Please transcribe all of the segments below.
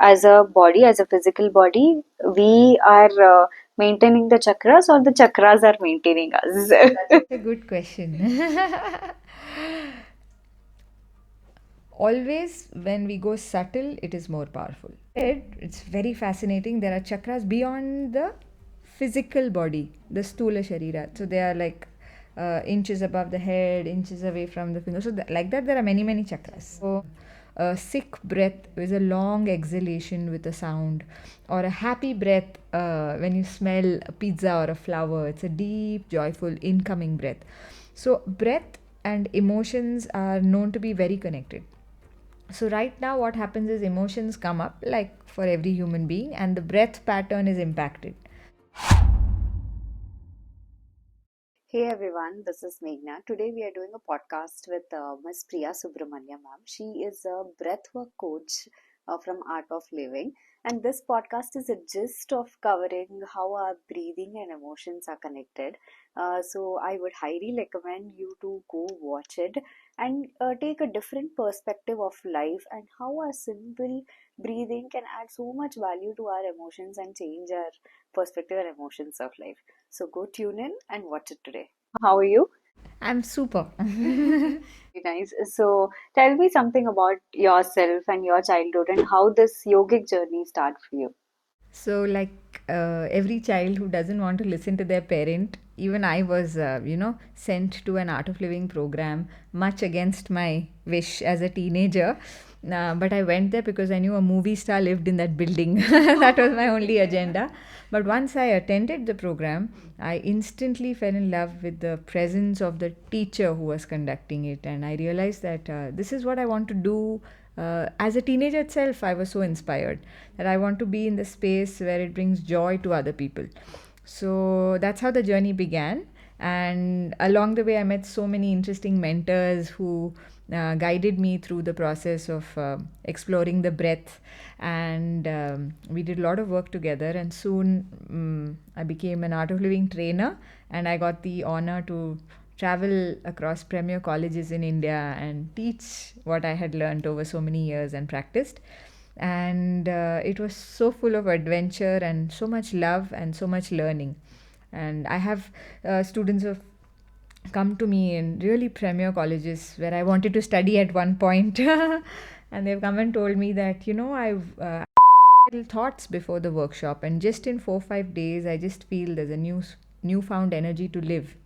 As a body, as a physical body, we are maintaining the chakras, or the chakras are maintaining us? That's a good question. Always, when we go subtle, it is more powerful. It's very fascinating. There are chakras beyond the physical body, the Stula Sharira. So they are like inches above the head, inches away from the finger. So, like that, there are many, many chakras. So, a sick breath is a long exhalation with a sound, or a happy breath when you smell a pizza or a flower. It's a deep, joyful, incoming breath. So, breath and emotions are known to be very connected. So, right now, what happens is emotions come up like for every human being, and the breath pattern is impacted. Hey everyone, this is Meghna. Today we are doing a podcast with Ms. Priya Subramanya ma'am. She is a breathwork coach from Art of Living, and this podcast is a gist of covering how our breathing and emotions are connected. So I would highly recommend you to go watch it and take a different perspective of life, and how a simple breathing can add so much value to our emotions and change our perspective and emotions of life. So go tune in and watch it today. How are you? I'm super. Very nice. So tell me something about yourself and your childhood and how this yogic journey started for you. So, like every child who doesn't want to listen to their parent, even I was, sent to an Art of Living program, much against my wish as a teenager. But I went there because I knew a movie star lived in that building. That was my only agenda. But once I attended the program, I instantly fell in love with the presence of the teacher who was conducting it. And I realized that this is what I want to do. As a teenager itself, I was so inspired that I want to be in the space where it brings joy to other people. So that's how the journey began. And along the way, I met so many interesting mentors who guided me through the process of exploring the breath. And we did a lot of work together. And soon I became an Art of Living trainer, and I got the honor to travel across premier colleges in India and teach what I had learned over so many years and practiced. And it was so full of adventure and so much love and so much learning. And I have students of come to me in really premier colleges where I wanted to study at one point. And they've come and told me that, I've little thoughts before the workshop, and just in 4 5 days I just feel there's a newfound energy to live.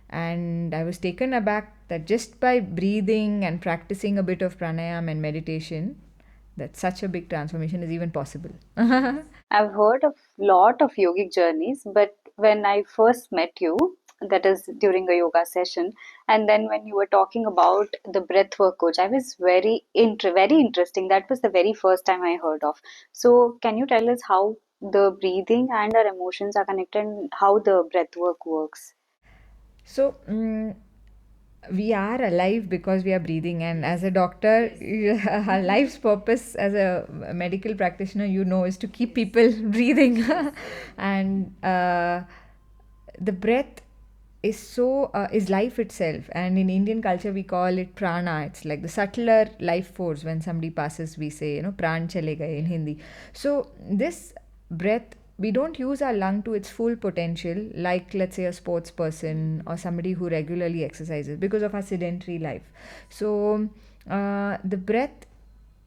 And I was taken aback that just by breathing and practicing a bit of pranayam and meditation, that such a big transformation is even possible. I've heard of lot of yogic journeys, but when I first met you, that is during a yoga session, and then when you were talking about the breathwork coach, I was very interesting. That was the very first time I heard of. So can you tell us how the breathing and our emotions are connected, and how the breathwork works? So, we are alive because we are breathing, and as a doctor, our life's purpose as a medical practitioner, is to keep people breathing. And the breath is life itself, and in Indian culture we call it prana. It's like the subtler life force. When somebody passes, we say, pran chale gaye in Hindi. So this breath, we don't use our lung to its full potential, like let's say a sports person or somebody who regularly exercises, because of our sedentary life. So the breath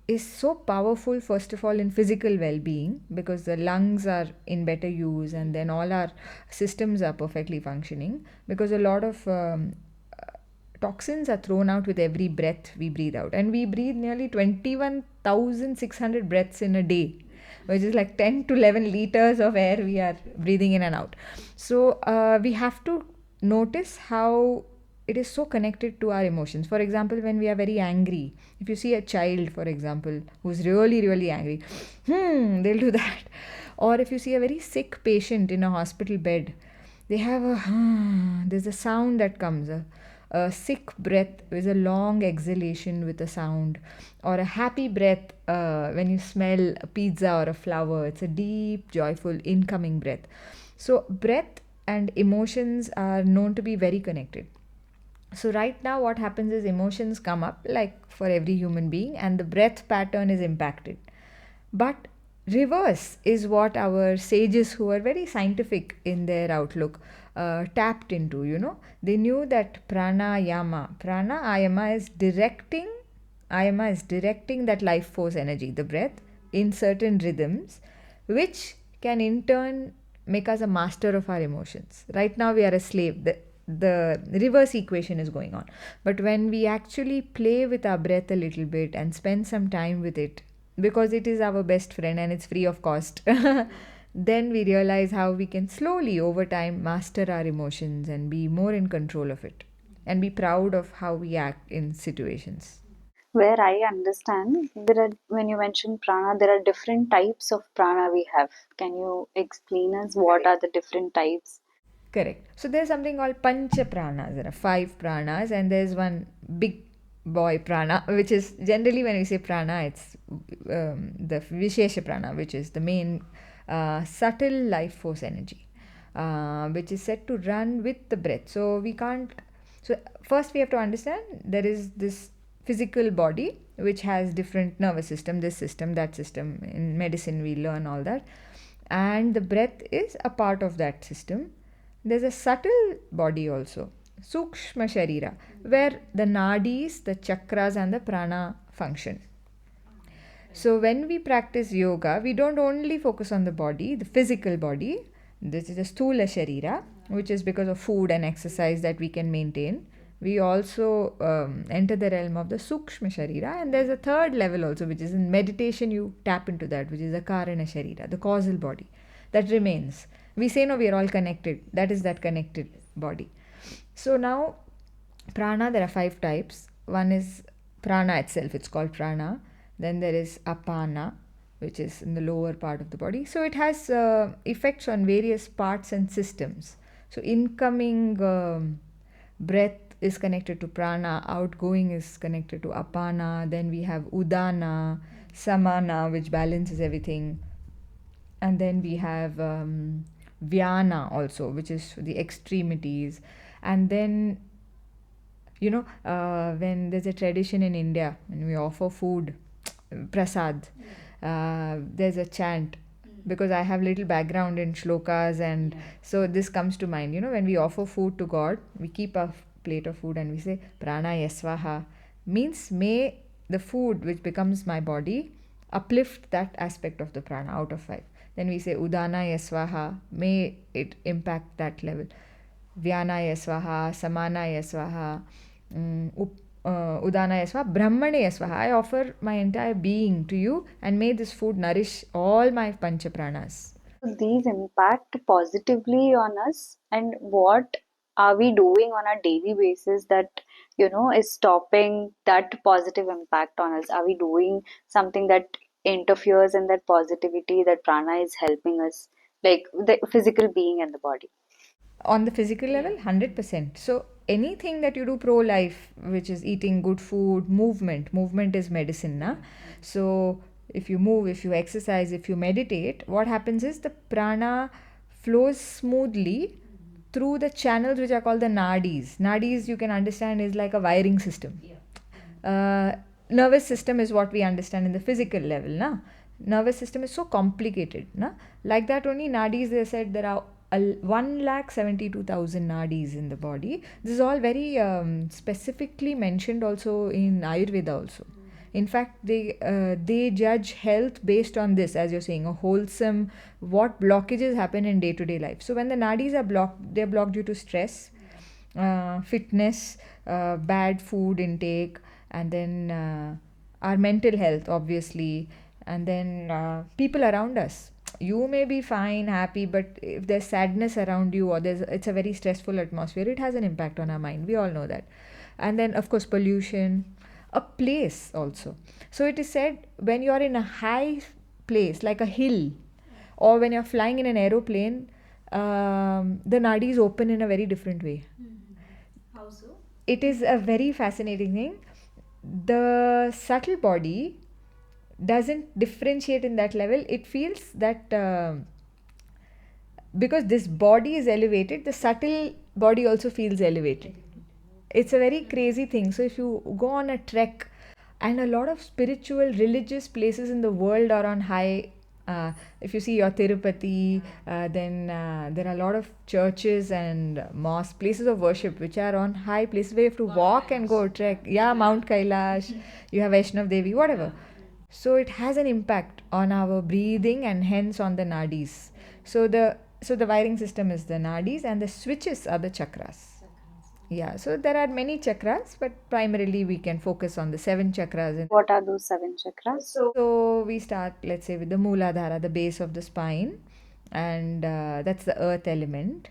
is so powerful, first of all, in physical well-being, because the lungs are in better use, and then all our systems are perfectly functioning, because a lot of toxins are thrown out with every breath we breathe out. And we breathe nearly 21,600 breaths in a day, which is like 10 to 11 liters of air we are breathing in and out. So we have to notice how it is so connected to our emotions. For example, when we are very angry, if you see a child, for example, who's really, really angry, they'll do that. Or if you see a very sick patient in a hospital bed, they have there's a sound that comes. A sick breath is a long exhalation with a sound, or a happy breath when you smell a pizza or a flower. It's a deep, joyful, incoming breath. So, breath and emotions are known to be very connected. So, right now, what happens is emotions come up like for every human being, and the breath pattern is impacted. But reverse is what our sages, who are very scientific in their outlook, tapped into. They knew that pranayama is directing, ayama is directing that life force energy, the breath, in certain rhythms, which can in turn make us a master of our emotions. Right now we are a slave. The reverse equation is going on. But when we actually play with our breath a little bit and spend some time with it, because it is our best friend and it's free of cost, then we realize how we can slowly over time master our emotions and be more in control of it and be proud of how we act in situations. Where I understand, when you mention prana, there are different types of prana we have. Can you explain us what are the different types? Correct. So there's something called pancha pranas. There are five pranas, and there's one big boy prana, which is generally when we say prana, it's the Vishesha prana, which is the main subtle life force energy, which is said to run with the breath. So we can't. So first we have to understand there is this physical body which has different nervous system, this system, that system. In medicine, we learn all that, and the breath is a part of that system. There's a subtle body also, Sukshma Sharira, where the nadis, the chakras, and the prana function. So, when we practice yoga, we don't only focus on the body, the physical body. This is the Sthula Sharira, which is because of food and exercise that we can maintain. We also enter the realm of the Sukshma Sharira, and there's a third level also, which is in meditation, you tap into that, which is the Karana Sharira, the causal body that remains. We say, no, we are all connected. That is that connected body. So, now prana, there are five types. One is prana itself, it's called prana. Then there is apana, which is in the lower part of the body. So it has effects on various parts and systems. So incoming breath is connected to prana, outgoing is connected to apana. Then we have udana, samana, which balances everything. And then we have vyana also, which is the extremities. And then when there's a tradition in India, when we offer food, prasad, there's a chant, because I have little background in shlokas, and so this comes to mind. When we offer food to God, we keep a plate of food and we say prana yasvaha, means may the food which becomes my body uplift that aspect of the prana out of five. Then we say udana yasvaha, may it impact that level. Vyana yasvaha, samana yasvaha, udana yasvaha, brahmane yasvaha. I offer my entire being to you, and may this food nourish all my pancha pranas. These impact positively on us, and what are we doing on a daily basis that is stopping that positive impact on us? Are we doing something that interferes in that positivity that prana is helping us, like the physical being and the body? On the physical level, 100%. So anything that you do pro life, which is eating good food, movement is medicine, na? So if you move, if you exercise, if you meditate, what happens is the prana flows smoothly through the channels which are called the nadis. Nadis, you can understand, is like a wiring system. Nervous system is what we understand in the physical level, na? Nervous system is so complicated, na? Like that only nadis, they said there are 1,72,000 nadis in the body. This is all very specifically mentioned also in Ayurveda also. In fact, they judge health based on this, as you're saying, a wholesome, what blockages happen in day-to-day life. So when the nadis are blocked, they're blocked due to stress, fitness, bad food intake, and then our mental health, obviously, and then people around us. You may be fine, happy, but if there's sadness around you, or it's a very stressful atmosphere, it has an impact on our mind. We all know that. And then, of course, pollution, a place also. So it is said, when you are in a high place, like a hill, or when you're flying in an aeroplane, the nadis open in a very different way. How so? It is a very fascinating thing. The subtle body doesn't differentiate in that level. It feels that because this body is elevated, the subtle body also feels elevated. It's a very crazy thing. So if you go on a trek and a lot of spiritual religious places in the world are on high. If you see your Tirupati, then there are a lot of churches and mosques, places of worship which are on high places where you have to walk and go trek. Yeah, Mount Kailash, you have Vaishnav Devi, whatever. So it has an impact on our breathing and hence on the nadis. So the wiring system is the nadis and the switches are the chakras. Yeah, so there are many chakras, but primarily we can focus on the seven chakras. What are those seven chakras? So we start, let's say, with the Mooladhara, the base of the spine, and that's the earth element.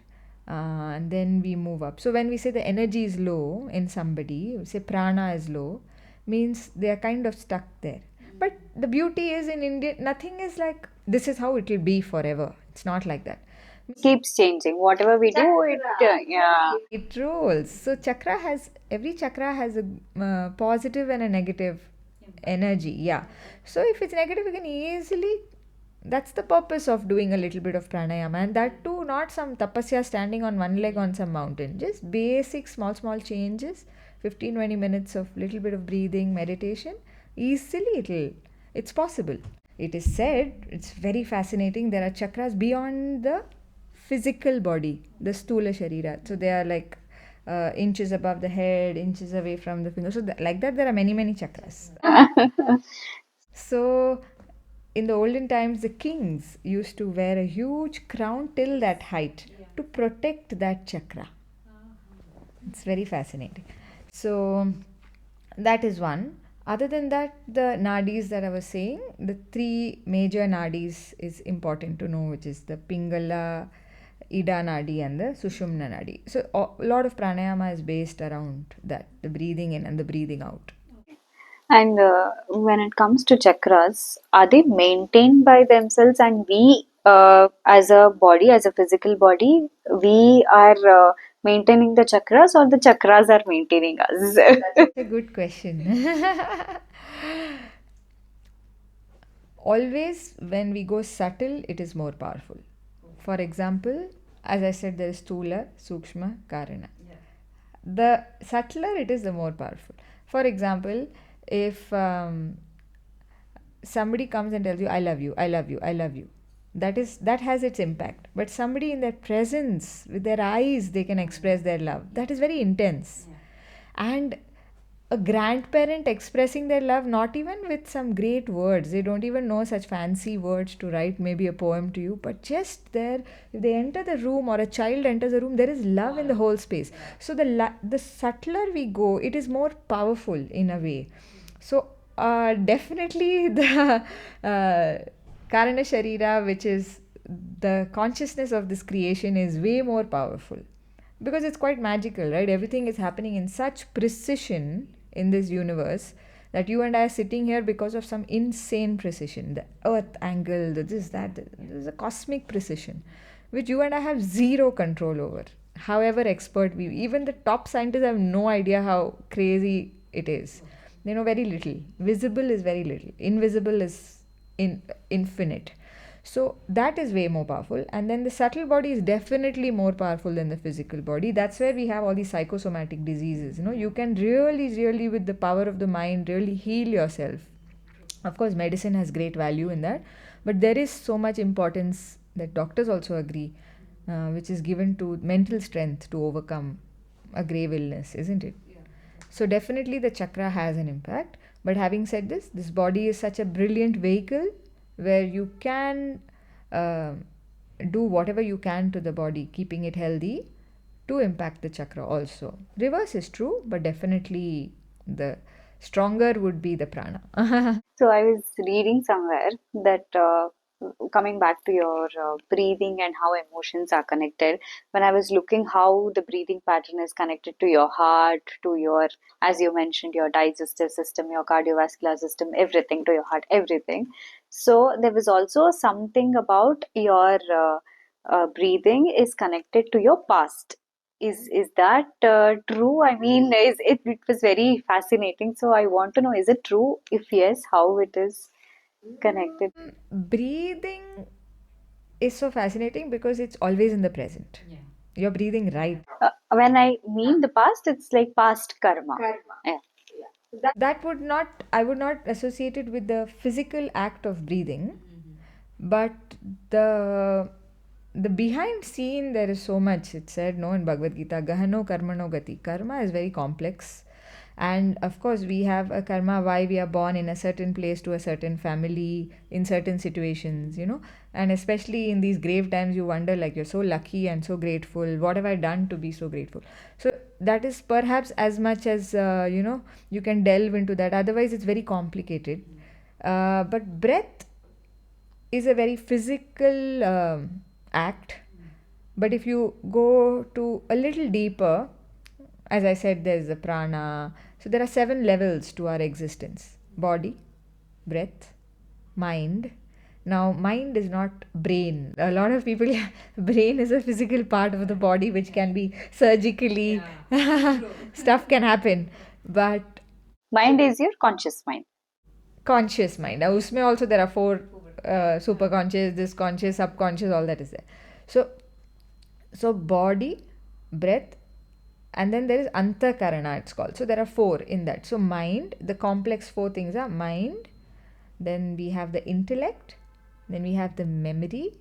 And then we move up. So when we say the energy is low in somebody, we say prana is low, means they are kind of stuck there. But the beauty is in India, nothing is like this is how it will be forever. It's not like that. Keeps changing. Whatever we do, It rolls. So every chakra has a positive and a negative energy. Yeah. So if it's negative, you can easily. That's the purpose of doing a little bit of pranayama, and that too, not some tapasya standing on one leg on some mountain. Just basic small changes. 15-20 minutes of little bit of breathing, meditation. Easily it's possible. It is said, it's very fascinating. There are chakras beyond the physical body, the stula sharira. So they are like inches above the head, inches away from the finger. So like that, there are many chakras. So in the olden times, the kings used to wear a huge crown till that height to protect that chakra. It's very fascinating. So that is one. Other than that, the nadis that I was saying, the three major nadis is important to know, which is the Pingala, Ida Nadi, and the Sushumna Nadi. So a lot of pranayama is based around that, the breathing in and the breathing out. And when it comes to chakras, are they maintained by themselves? And we, as a body, as a physical body, we are maintaining the chakras, or the chakras are maintaining us? That's a good question. Always, when we go subtle, it is more powerful. For example, as I said, there is Stula, Sukshma, Karana. The subtler it is, the more powerful. For example, if somebody comes and tells you, I love you, I love you, I love you, that has its impact. But somebody in their presence, with their eyes, they can express their love. That is very intense. And a grandparent expressing their love, not even with some great words, they don't even know such fancy words to write maybe a poem to you, but just there, if they enter the room or a child enters the room, there is love in the whole space. So the subtler we go, it is more powerful in a way. So definitely the Karana Sharira, which is the consciousness of this creation, is way more powerful because it's quite magical, right? Everything is happening in such precision in this universe that you and I are sitting here because of some insane precision. The earth angle, the this, that, there's a cosmic precision which you and I have zero control over. However expert even the top scientists have no idea how crazy it is. They know very little. Visible is very little. Invisible is infinite. So that is way more powerful. And then the subtle body is definitely more powerful than the physical body. That's where we have all these psychosomatic diseases. You can really, with the power of the mind, really heal yourself. Of course, medicine has great value in that. But there is so much importance that doctors also agree, which is given to mental strength to overcome a grave illness, isn't it? So definitely the chakra has an impact. But having said this body is such a brilliant vehicle where you can do whatever you can to the body, keeping it healthy, to impact the chakra also. Reverse is true, but definitely the stronger would be the prana. So I was reading somewhere that coming back to your breathing and how emotions are connected, when I was looking how the breathing pattern is connected to your heart, to your, as you mentioned, your digestive system, your cardiovascular system, everything, to your heart, everything. So there was also something about your breathing is connected to your past. Is that true? I mean, it was very fascinating. So I want to know, is it true? If yes, how it is connected? Breathing is so fascinating because it's always in the present. You're breathing right. When I mean the past, it's like past karma. Yeah. That would not, I would not associate it with the physical act of breathing, but the the behind scene there is so much. It said no in Bhagavad Gita, Gahano Karmano Gati. Karma is very complex. And of course, we have a karma why we are born in a certain place to a certain family in certain situations, and especially in these grave times, you wonder like you're so lucky and so grateful. What have I done to be so grateful? So that is perhaps as much as you can delve into that. Otherwise, it's very complicated. But breath is a very physical act. But if you go to a little deeper, as I said, there's the prana. So there are 7 levels to our existence: body, breath, mind. Now, mind is not brain. A lot of people, brain is a physical part of the body which can be surgically, stuff can happen. But Mind is your conscious mind. conscious mind. Now, usme also there are 4 super conscious, this conscious, subconscious, all that is there. So body, breath, and then there is antakarana, it's called. So there are 4 in that. So mind, the complex 4 things are mind, then we have the intellect, then we have the memory,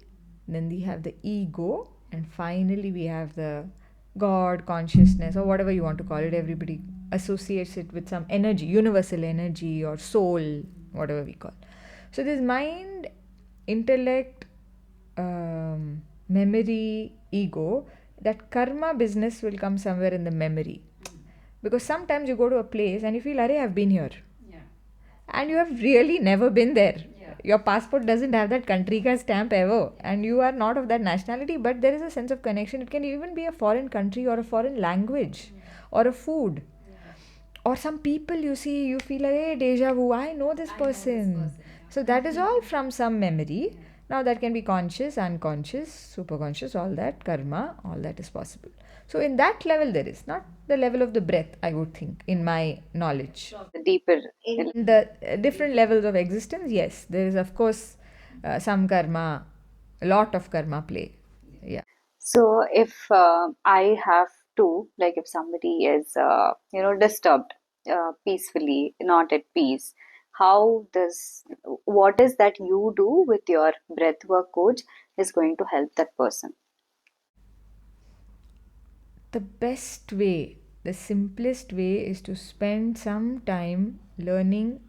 then we have the ego, and finally we have the God, consciousness, or whatever you want to call it. Everybody associates it with some energy, universal energy or soul, whatever we call. So this mind, intellect, memory, ego, that karma business will come somewhere in the memory. Because sometimes you go to a place and you feel, Arey, I've been here. And you have really never been there. Your passport doesn't have that country ka stamp ever, and you are not of that nationality, but there is a sense of connection. It can even be a foreign country or a foreign language or a food or some people you see, you feel like, hey, deja vu, I know this person. So that is all from some memory. Now that can be conscious, unconscious, superconscious, all that, karma, all that is possible. So in that level there is, not the level of the breath, I would think, in my knowledge. The deeper. In the different levels of existence, yes, there is of course some karma, a lot of karma play. Yeah. So if I have to, like if somebody is, disturbed peacefully, not at peace, what is that you do with your breathwork coach is going to help that person? The best way, the simplest way is to spend some time learning,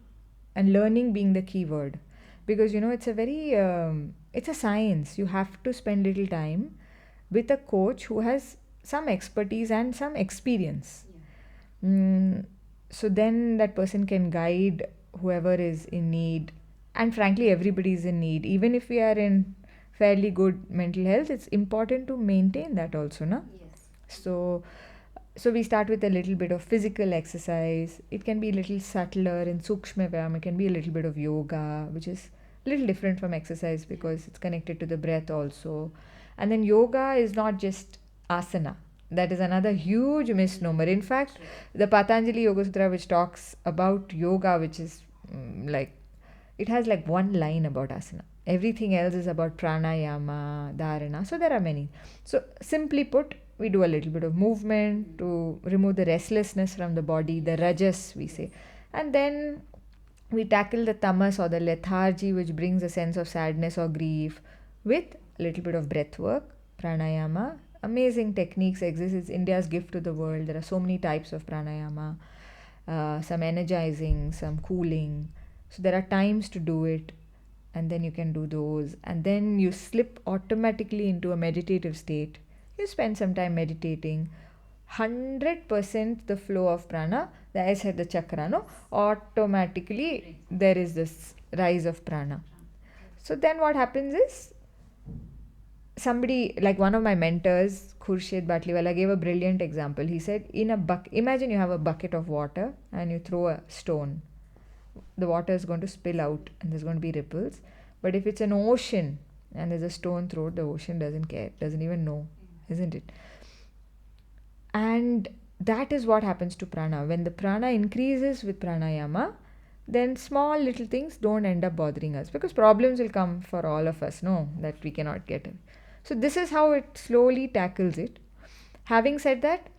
and learning being the key word. Because it's a very, it's a science. You have to spend little time with a coach who has some expertise and some experience. So then that person can guide whoever is in need. And frankly, everybody is in need. Even if we are in fairly good mental health, it's important to maintain that also, na? So we start with a little bit of physical exercise. It can be a little subtler in Sukshma Vyayam. It can be a little bit of yoga, which is a little different from exercise because it's connected to the breath also. And then yoga is not just asana. That is another huge misnomer. In fact, the Patanjali Yoga Sutra, which talks about yoga, which is it has like one line about asana. Everything else is about pranayama, dharana. So there are many. So simply put, we do a little bit of movement to remove the restlessness from the body, the rajas we say. And then we tackle the tamas or the lethargy, which brings a sense of sadness or grief, with a little bit of breath work, pranayama. Amazing techniques exist. It's India's gift to the world. There are so many types of pranayama, some energizing, some cooling. So there are times to do it, and then you can do those, and then you slip automatically into a meditative state. You spend some time meditating. 100% the flow of prana, I said the chakra, no? Automatically there is this rise of prana. So then what happens is, somebody like one of my mentors, Khurshid Batliwala, gave a brilliant example. He said, imagine you have a bucket of water and you throw a stone. The water is going to spill out and there's going to be ripples. But if it's an ocean and there's a stone thrown, the ocean doesn't care, doesn't even know, isn't it? And that is what happens to prana. When the prana increases with pranayama, then small little things don't end up bothering us, because problems will come for all of us, no, that we cannot get in. So this is how it slowly tackles it. Having said that,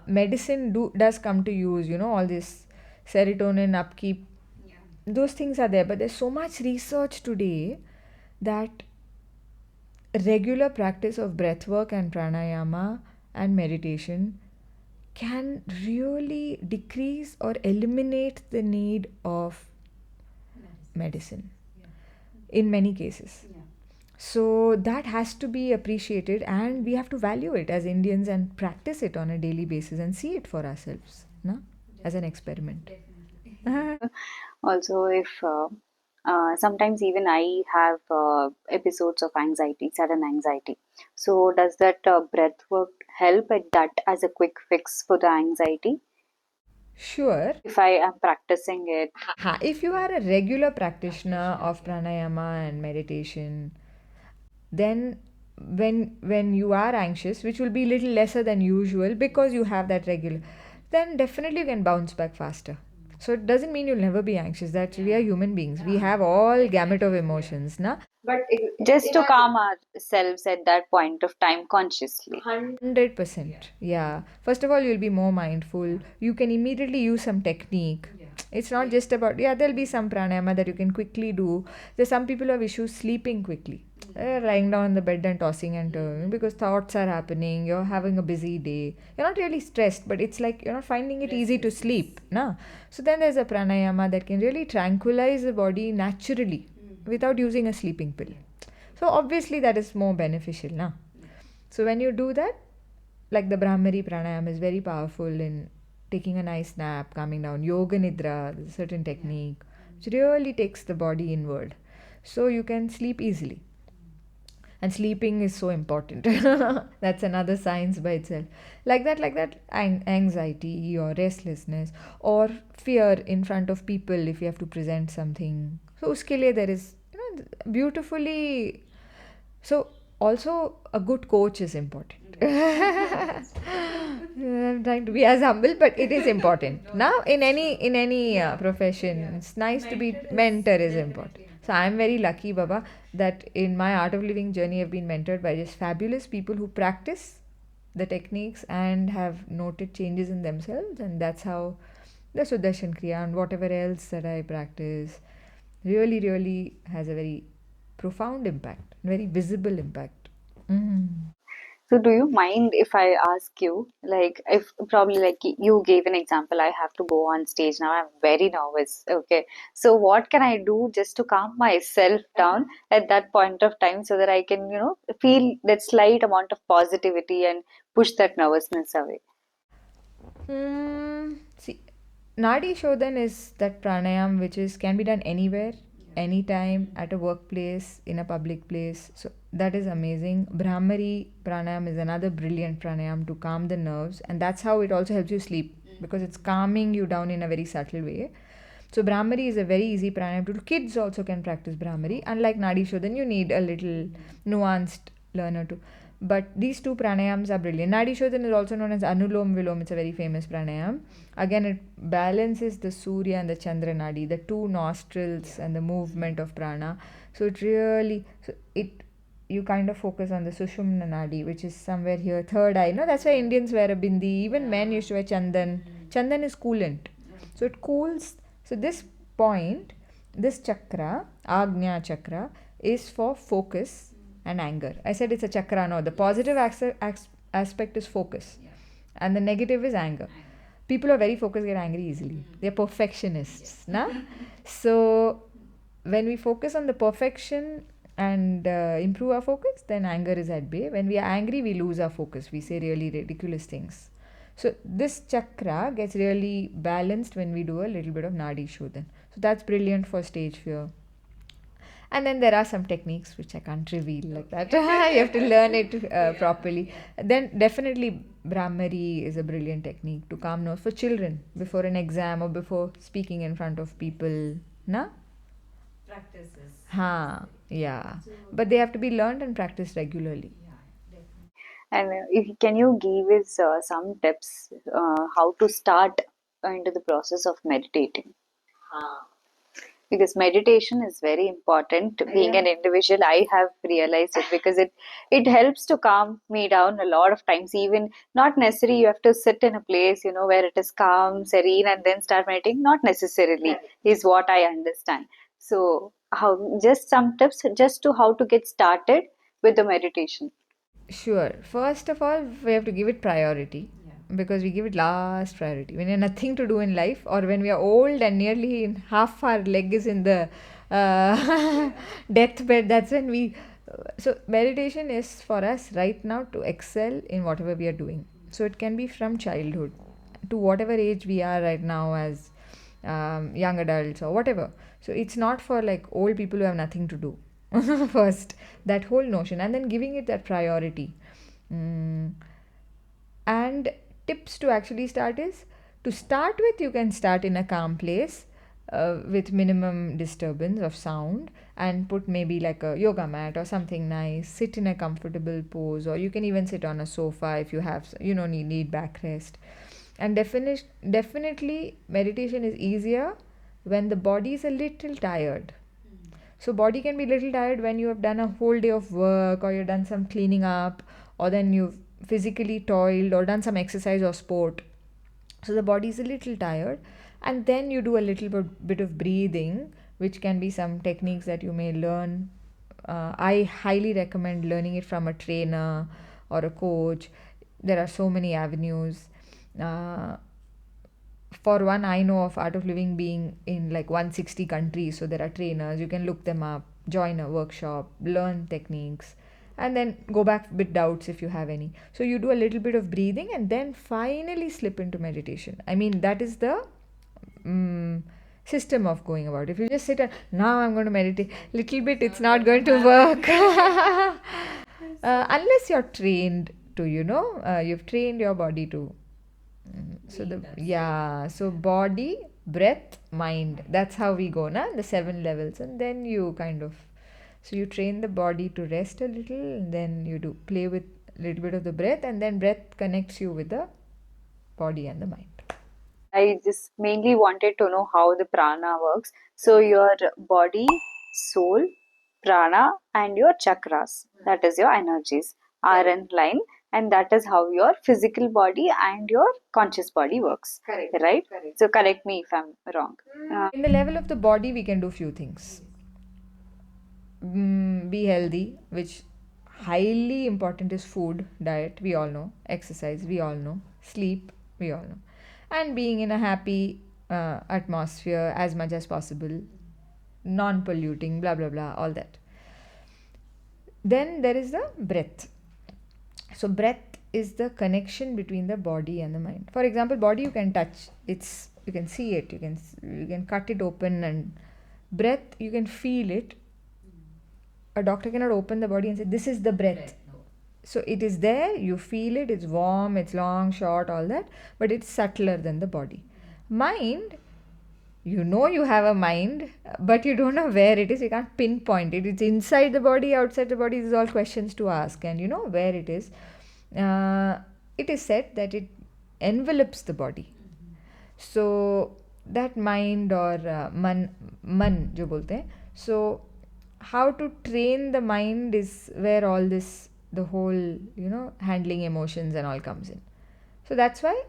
medicine does come to use, all this serotonin upkeep. Yeah. Those things are there, but there's so much research today that regular practice of breath work and pranayama and meditation can really decrease or eliminate the need of medicine in many cases. Yeah. So that has to be appreciated, and we have to value it as Indians and practice it on a daily basis and see it for ourselves, no? As an experiment. Also, if sometimes even I have episodes of anxiety, sudden anxiety. So, does that breath work help at that as a quick fix for the anxiety? Sure. If I am practicing it, If you are a regular practitioner of pranayama and meditation, then when you are anxious, which will be little lesser than usual because you have that regular, then definitely you can bounce back faster. So it doesn't mean you'll never be anxious. That we are human beings, we have all gamut of emotions, na. just to calm ourselves at that point of time consciously. 100%. Yeah. First of all, you'll be more mindful. You can immediately use some technique. It's not just about, yeah, there'll be some pranayama that you can quickly do. There's some people who have issues sleeping quickly. Lying down on the bed and tossing and turning because thoughts are happening. You're having a busy day. You're not really stressed, but it's like you're not finding it easy to sleep. Na? So then there's a pranayama that can really tranquilize the body naturally without using a sleeping pill. So obviously that is more beneficial, na? So when you do that, like the Brahmari pranayam is very powerful in taking a nice nap, calming down. Yoga nidra, there's a certain technique which really takes the body inward. So you can sleep easily. And sleeping is so important. That's another science by itself. Like that, anxiety or restlessness or fear in front of people if you have to present something. So uske liye there is, beautifully. So also a good coach is important. I'm trying to be as humble, but it is important. Now in any profession, it's nice to be mentor is important. So I'm very lucky, Baba, that in my art of living journey, I've been mentored by just fabulous people who practice the techniques and have noted changes in themselves, and that's how the Sudarshan Kriya and whatever else that I practice really has a very profound impact, very visible impact. Mm. So, do you mind if I ask you, like, if probably like you gave an example, I have to go on stage now, I'm very nervous. Okay. So, what can I do just to calm myself down at that point of time so that I can, feel that slight amount of positivity and push that nervousness away? See, Nadi Shodhan is that pranayam which is can be done anywhere, anytime, at a workplace, in a public place. So that is amazing. Brahmari pranayam is another brilliant pranayam to calm the nerves, and that's how it also helps you sleep because it's calming you down in a very subtle way. So Brahmari is a very easy pranayam to do. Kids also can practice Brahmari. Unlike Nadi Shodhan, you need a little nuanced learner to. But these two pranayams are brilliant. Nadi Shodhan is also known as Anulom Vilom. It's a very famous pranayam. Again, it balances the Surya and the Chandra Nadi, the two nostrils and the movement of prana. So it really, you kind of focus on the Sushumna Nadi, which is somewhere here, third eye. No, that's why Indians wear a bindi. Even men used to wear Chandan. Chandan is coolant. So it cools. So this point, this chakra, Agnya chakra, is for focus and anger. I said it's a chakra, no. The positive aspect is focus, and the negative is anger. People are very focused, get angry easily. They're perfectionists, na? So when we focus on the perfection and improve our focus, then anger is at bay. When we are angry, we lose our focus. We say really ridiculous things. So this chakra gets really balanced when we do a little bit of Nadi Shodhan. So that's brilliant for stage fear. And then there are some techniques which I can't reveal like that. You have to learn it properly. Then definitely Brahmari is a brilliant technique to calm nerves for children before an exam or before speaking in front of people. Na? Practices. Yeah. But they have to be learned and practiced regularly. And can you give us some tips how to start into the process of meditating? Because meditation is very important. Being an individual, I have realized it, because it helps to calm me down a lot of times. Even not necessarily you have to sit in a place, where it is calm, serene, and then start meditating. Not necessarily is what I understand. So how, just some tips just to how to get started with the meditation. Sure. First of all, we have to give it priority because we give it last priority. When you have nothing to do in life, or when we are old and nearly half our leg is in the deathbed, that's when we. So, meditation is for us right now to excel in whatever we are doing. So, it can be from childhood to whatever age we are right now as young adults or whatever. So, it's not for like old people who have nothing to do. First, that whole notion, and then giving it that priority. Mm. And tips to actually start is, to start with, you can start in a calm place with minimum disturbance of sound, and put maybe like a yoga mat or something nice, sit in a comfortable pose, or you can even sit on a sofa if you have, need backrest. And definitely meditation is easier when the body is a little tired. So body can be little tired when you have done a whole day of work, or you've done some cleaning up, or then you've physically toiled or done some exercise or sport. So the body is a little tired, and then you do a little bit of breathing, which can be some techniques that you may learn. I highly recommend learning it from a trainer or a coach. There are so many avenues. Uh, for one, I know of Art of Living being in like 160 countries, so there are trainers. You can look them up, join a workshop, learn techniques, and then go back with doubts if you have any. So you do a little bit of breathing and then finally slip into meditation. I mean, that is the mm system of going about. If you just sit and now I'm going to meditate little bit, it's not going to work. Unless you're trained to, you've trained your body to. So so body, breath, mind. That's how we go, na? The 7 levels, and then you kind of, so you train the body to rest a little, and then you do play with a little bit of the breath, and then breath connects you with the body and the mind. I just mainly wanted to know how the prana works. So your body, soul, prana, and your chakras, that is your energies, are in line, and that is how your physical body and your conscious body works. Correct. Right? Correct. So correct me if I'm wrong. In the level of the body, we can do few things. Be healthy, which highly important is food, diet, we all know, exercise, we all know, sleep, we all know, and being in a happy atmosphere as much as possible, non polluting, blah blah blah, all that. Then there is the breath. So breath is the connection between the body and the mind. For example, body you can touch, it's, you can see it, you can cut it open, and breath you can feel it. A doctor cannot open the body and say this is the breath. So it is there, you feel it, it's warm, it's long, short, all that, but it's subtler than the body. Mind, you have a mind, but you don't know where it is, you can't pinpoint it. It's inside the body, outside the body. These are all questions to ask, and you know where it is. It is said that it envelops the body. So that mind, or man jo bolte hain. So how to train the mind is where all this, the whole, handling emotions and all comes in. So that's why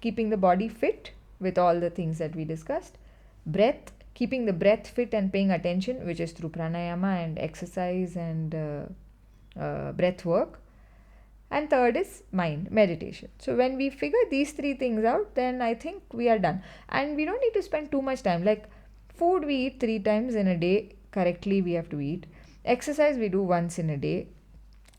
keeping the body fit with all the things that we discussed, breath, keeping the breath fit and paying attention, which is through pranayama and exercise and breath work. And third is mind, meditation. So when we figure these three things out, then I think we are done. And we don't need to spend too much time. Like food, we eat 3 times in a day. Correctly, we have to eat. Exercise, we do once in a day.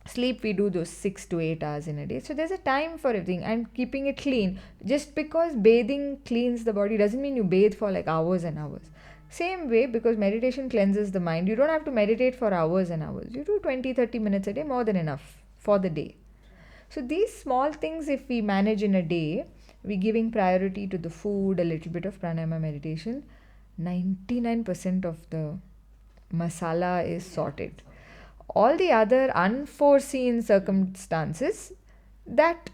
Sleep, we do those 6 to 8 hours in a day. So there's a time for everything, and keeping it clean. Just because bathing cleans the body doesn't mean you bathe for like hours and hours. Same way, because meditation cleanses the mind, you don't have to meditate for hours and hours. You do 20-30 minutes a day, more than enough for the day. So these small things, if we manage in a day, we giving priority to the food, a little bit of pranayama, meditation, 99% of the masala is sorted. All the other unforeseen circumstances, that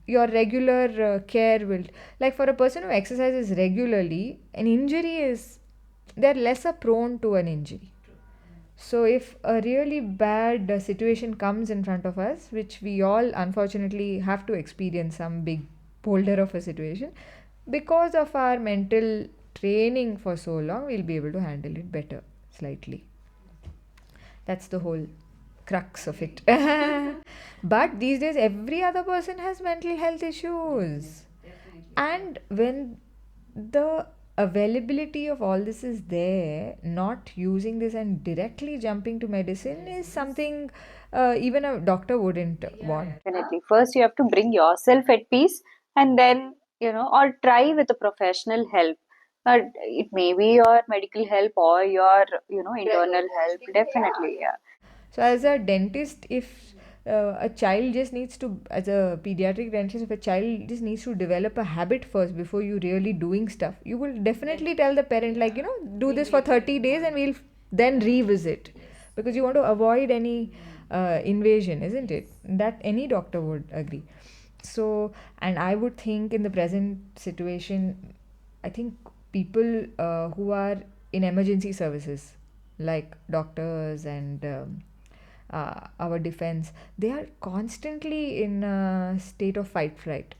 your regular care will, like for a person who exercises regularly, an injury is they're lesser prone to an injury. So, if a really bad situation comes in front of us, which we all unfortunately have to experience some big boulder of a situation, because of our mental training for so long, we'll be able to handle it better, slightly. That's the whole crux of it. But these days, every other person has mental health issues. And when the availability of all this is there, not using this and directly jumping to medicine is something even a doctor wouldn't want. Definitely. First, you have to bring yourself at peace, and then, or try with a professional help. It may be your medical help or your, internal help. Definitely, yeah. So, as a dentist, if a child just needs to, as a pediatric dentist, if a child just needs to develop a habit first before you really doing stuff, you will definitely tell the parent, like, do this for 30 days and we'll then revisit, because you want to avoid any invasion, isn't it? That any doctor would agree. So, and I would think in the present situation, I think people who are in emergency services, like doctors and our defense, they are constantly in a state of fight flight,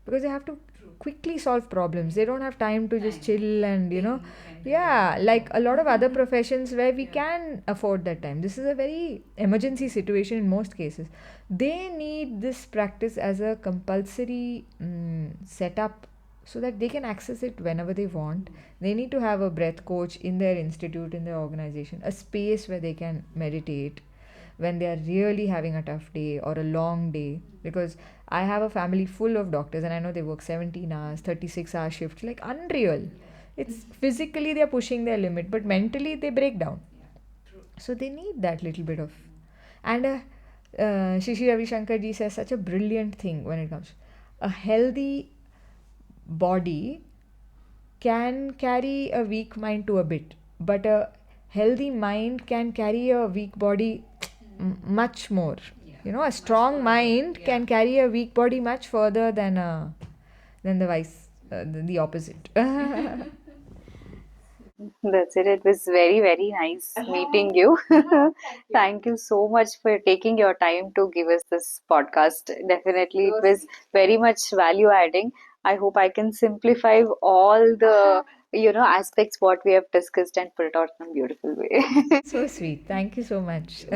because they have to quickly solve problems. They don't have time to just chill and, yeah, like a lot of other professions where we can afford that time. This is a very emergency situation in most cases. They need this practice as a compulsory setup, so that they can access it whenever they want. They need to have a breath coach in their institute, in their organization, a space where they can meditate when they are really having a tough day or a long day. Because I have a family full of doctors, and I know they work 17 hours, 36-hour shifts, like unreal. It's physically they're pushing their limit, but mentally they break down. So they need that little bit of. And Shishi Ravi Shankar ji says such a brilliant thing when it comes. A healthy body can carry a weak mind to a bit, but a healthy mind can carry a weak body much more. A strong mind can carry a weak body much further than the vice, the opposite. That's it. It was very, very nice meeting you. Thank you so much for taking your time to give us this podcast. Definitely, it was very much value adding. I hope I can simplify all the, aspects what we have discussed and put it out in a beautiful way. So sweet. Thank you so much.